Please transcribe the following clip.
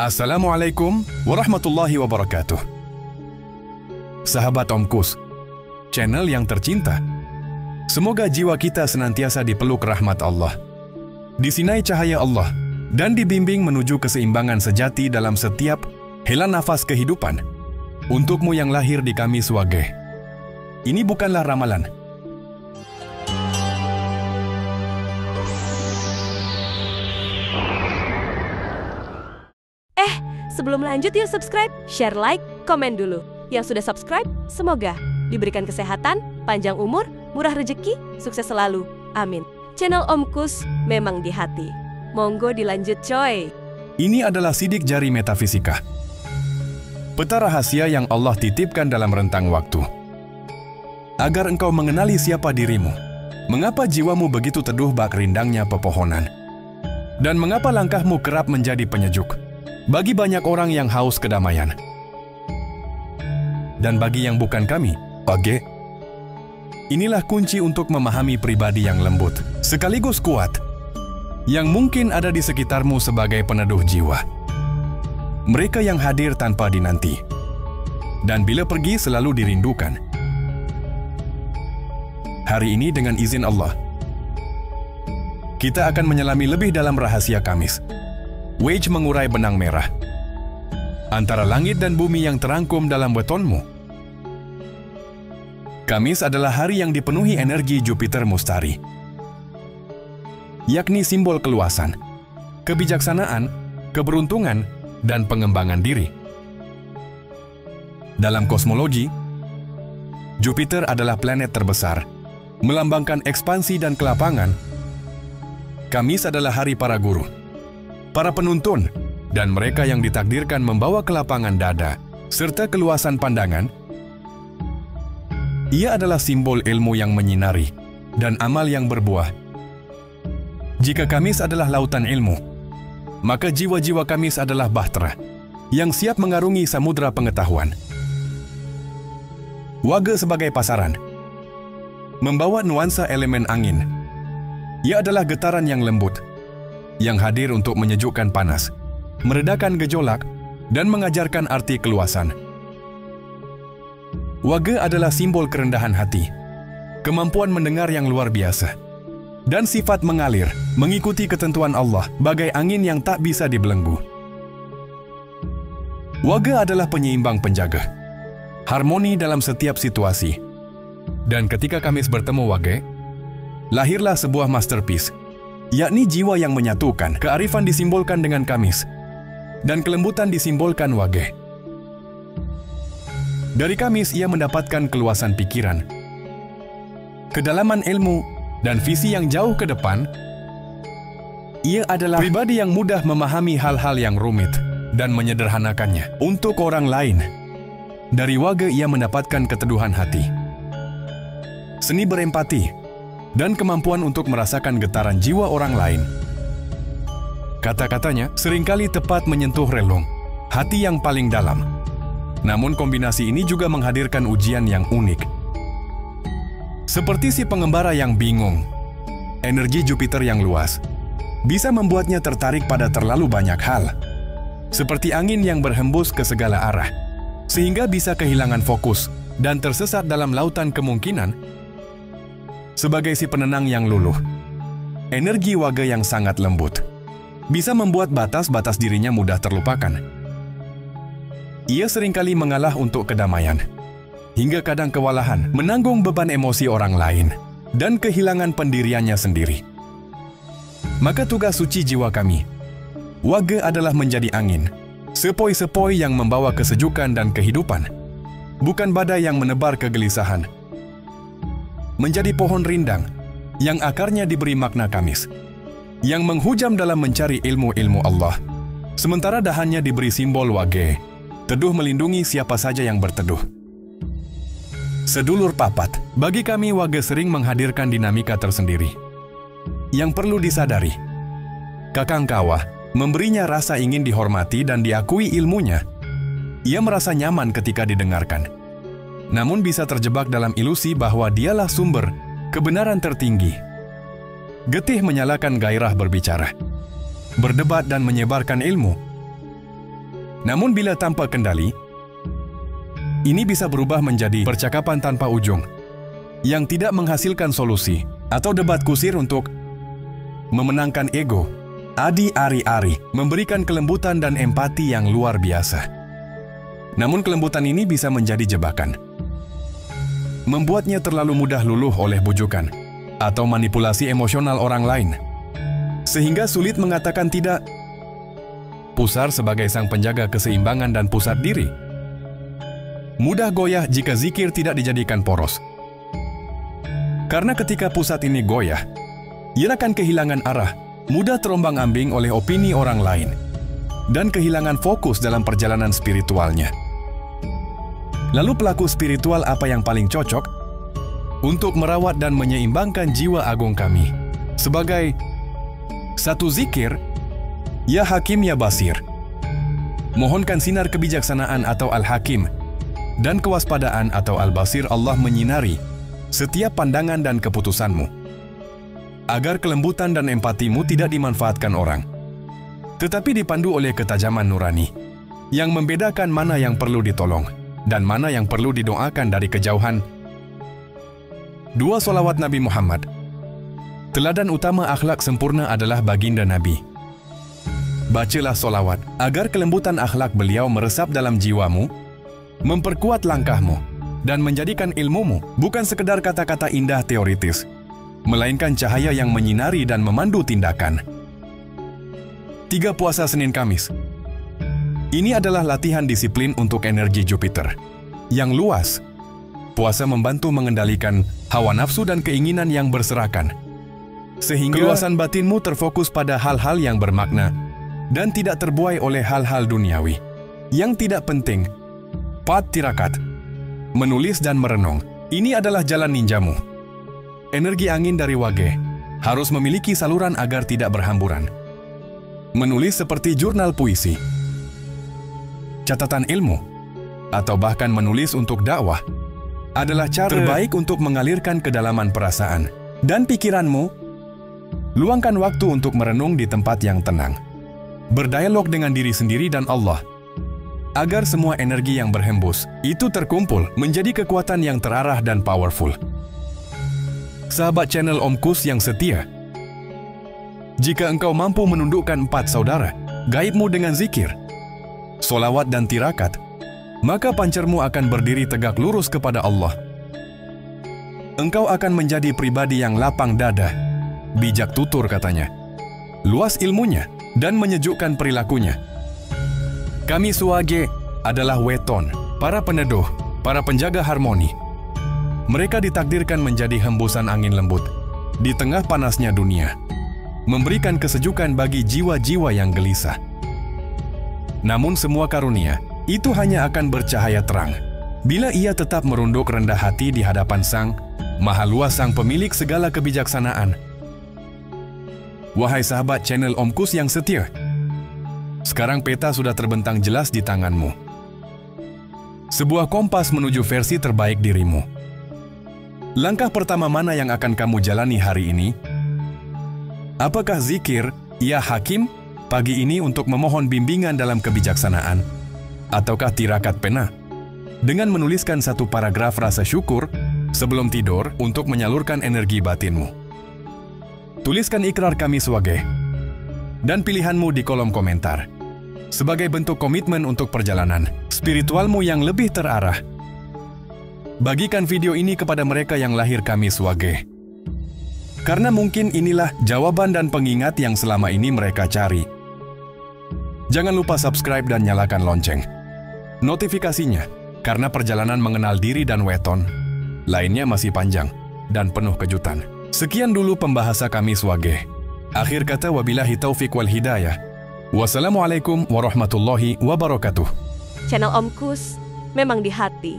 Assalamualaikum warahmatullahi wabarakatuh. Sahabat Omkus, channel yang tercinta. Semoga jiwa kita senantiasa dipeluk rahmat Allah, disinai cahaya Allah, dan dibimbing menuju keseimbangan sejati dalam setiap hela nafas kehidupan. Untukmu yang lahir di Kamis Wage, ini bukanlah ramalan. Sebelum lanjut, yuk subscribe, share, like, komen dulu. Yang sudah subscribe, semoga diberikan kesehatan, panjang umur, murah rezeki, sukses selalu. Amin. Channel Omkus memang di hati. Monggo dilanjut coy. Ini adalah sidik jari metafisika. Peta rahasia yang Allah titipkan dalam rentang waktu. Agar engkau mengenali siapa dirimu. Mengapa jiwamu begitu teduh bak rindangnya pepohonan? Dan mengapa langkahmu kerap menjadi penyejuk bagi banyak orang yang haus kedamaian? Dan bagi yang bukan kami, Wage, inilah kunci untuk memahami pribadi yang lembut, sekaligus kuat, yang mungkin ada di sekitarmu sebagai peneduh jiwa. Mereka yang hadir tanpa dinanti, dan bila pergi selalu dirindukan. Hari ini dengan izin Allah, kita akan menyelami lebih dalam rahasia Kamis. Wage mengurai benang merah antara langit dan bumi yang terangkum dalam wetonmu. Kamis adalah hari yang dipenuhi energi Jupiter Mustari, yakni simbol keluasan, kebijaksanaan, keberuntungan, dan pengembangan diri. Dalam kosmologi, Jupiter adalah planet terbesar, melambangkan ekspansi dan kelapangan. Kamis adalah hari para guru, para penuntun, dan mereka yang ditakdirkan membawa kelapangan dada serta keluasan pandangan. Ia adalah simbol ilmu yang menyinari dan amal yang berbuah. Jika Kamis adalah lautan ilmu, maka jiwa-jiwa Kamis adalah bahtera yang siap mengarungi samudra pengetahuan. Wage sebagai pasaran membawa nuansa elemen angin. Ia adalah getaran yang lembut, yang hadir untuk menyejukkan panas, meredakan gejolak, dan mengajarkan arti keluasan. Wage adalah simbol kerendahan hati, kemampuan mendengar yang luar biasa, dan sifat mengalir, mengikuti ketentuan Allah bagai angin yang tak bisa dibelenggu. Wage adalah penyeimbang penjaga, harmoni dalam setiap situasi. Dan ketika Kamis bertemu Wage, lahirlah sebuah masterpiece, yakni jiwa yang menyatukan. Kearifan disimbolkan dengan Kamis, dan kelembutan disimbolkan Wage. Dari Kamis ia mendapatkan keluasan pikiran, kedalaman ilmu, dan visi yang jauh ke depan. Ia adalah pribadi yang mudah memahami hal-hal yang rumit dan menyederhanakannya untuk orang lain. Dari Wage ia mendapatkan keteduhan hati, seni berempati, dan kemampuan untuk merasakan getaran jiwa orang lain. Kata-katanya seringkali tepat menyentuh relung hati yang paling dalam. Namun kombinasi ini juga menghadirkan ujian yang unik. Seperti si pengembara yang bingung, energi Jupiter yang luas bisa membuatnya tertarik pada terlalu banyak hal, seperti angin yang berhembus ke segala arah, sehingga bisa kehilangan fokus dan tersesat dalam lautan kemungkinan. Sebagai si penenang yang luluh, energi Wage yang sangat lembut bisa membuat batas-batas dirinya mudah terlupakan. Ia seringkali mengalah untuk kedamaian, hingga kadang kewalahan menanggung beban emosi orang lain dan kehilangan pendiriannya sendiri. Maka tugas suci jiwa kami, Wage, adalah menjadi angin, sepoi-sepoi yang membawa kesejukan dan kehidupan, bukan badai yang menebar kegelisahan. Menjadi pohon rindang yang akarnya diberi makna Kamis, yang menghujam dalam mencari ilmu-ilmu Allah, sementara dahannya diberi simbol Wage, teduh melindungi siapa saja yang berteduh. Sedulur papat, bagi kami Wage sering menghadirkan dinamika tersendiri yang perlu disadari. Kakang Kawah memberinya rasa ingin dihormati dan diakui ilmunya. Ia merasa nyaman ketika didengarkan, namun bisa terjebak dalam ilusi bahwa dialah sumber kebenaran tertinggi. Getih menyalakan gairah berbicara, berdebat dan menyebarkan ilmu. Namun bila tanpa kendali, ini bisa berubah menjadi percakapan tanpa ujung yang tidak menghasilkan solusi atau debat kusir untuk memenangkan ego. Adi Ari memberikan kelembutan dan empati yang luar biasa. Namun kelembutan ini bisa menjadi jebakan, membuatnya terlalu mudah luluh oleh bujukan atau manipulasi emosional orang lain, sehingga sulit mengatakan tidak. Pusar sebagai sang penjaga keseimbangan dan pusat diri, mudah goyah jika zikir tidak dijadikan poros. Karena ketika pusat ini goyah, ia akan kehilangan arah, mudah terombang-ambing oleh opini orang lain, dan kehilangan fokus dalam perjalanan spiritualnya. Lalu pelaku spiritual apa yang paling cocok untuk merawat dan menyeimbangkan jiwa agung kami? Sebagai satu zikir, Ya Hakim Ya Basir. Mohonkan sinar kebijaksanaan atau Al-Hakim dan kewaspadaan atau Al-Basir Allah menyinari setiap pandangan dan keputusanmu, agar kelembutan dan empatimu tidak dimanfaatkan orang, tetapi dipandu oleh ketajaman nurani yang membedakan mana yang perlu ditolong dan mana yang perlu didoakan dari kejauhan. 2 Sholawat Nabi Muhammad. Teladan utama akhlak sempurna adalah baginda Nabi. Bacalah sholawat agar kelembutan akhlak beliau meresap dalam jiwamu, memperkuat langkahmu, dan menjadikan ilmumu bukan sekedar kata-kata indah teoritis, melainkan cahaya yang menyinari dan memandu tindakan. 3 puasa Senin Kamis. Ini adalah latihan disiplin untuk energi Jupiter yang luas. Puasa membantu mengendalikan hawa nafsu dan keinginan yang berserakan, sehingga keluasan batinmu terfokus pada hal-hal yang bermakna dan tidak terbuai oleh hal-hal duniawi yang tidak penting. 4 tirakat. Menulis dan merenung. Ini adalah jalan ninjamu. Energi angin dari Wage harus memiliki saluran agar tidak berhamburan. Menulis seperti jurnal puisi, catatan ilmu, atau bahkan menulis untuk dakwah adalah cara terbaik untuk mengalirkan kedalaman perasaan dan pikiranmu. Luangkan waktu untuk merenung di tempat yang tenang, berdialog dengan diri sendiri dan Allah, agar semua energi yang berhembus itu terkumpul menjadi kekuatan yang terarah dan powerful. Sahabat channel Om Kus yang setia, jika engkau mampu menundukkan 4 saudara gaibmu dengan zikir, sholawat dan tirakat, maka pancermu akan berdiri tegak lurus kepada Allah. Engkau akan menjadi pribadi yang lapang dada, bijak tutur katanya, luas ilmunya, dan menyejukkan perilakunya. Kami Suwage adalah weton, para peneduh, para penjaga harmoni. Mereka ditakdirkan menjadi hembusan angin lembut di tengah panasnya dunia, memberikan kesejukan bagi jiwa-jiwa yang gelisah. Namun semua karunia itu hanya akan bercahaya terang bila ia tetap merunduk rendah hati di hadapan Sang Maha Luas, Sang pemilik segala kebijaksanaan. Wahai sahabat channel Om Kus yang setia, sekarang peta sudah terbentang jelas di tanganmu. Sebuah kompas menuju versi terbaik dirimu. Langkah pertama mana yang akan kamu jalani hari ini? Apakah zikir Ya Hakim pagi ini untuk memohon bimbingan dalam kebijaksanaan? Ataukah tirakat pena dengan menuliskan 1 paragraf rasa syukur sebelum tidur untuk menyalurkan energi batinmu? Tuliskan ikrar kami Suwage dan pilihanmu di kolom komentar sebagai bentuk komitmen untuk perjalanan spiritualmu yang lebih terarah. Bagikan video ini kepada mereka yang lahir kami Suwage, karena mungkin inilah jawaban dan pengingat yang selama ini mereka cari. Jangan lupa subscribe dan nyalakan lonceng notifikasinya, karena perjalanan mengenal diri dan weton lainnya masih panjang dan penuh kejutan. Sekian dulu pembahasa kami Suwage. Akhir kata wabillahi taufik wal hidayah. Wassalamualaikum warahmatullahi wabarakatuh. Channel Om Kus memang di hati.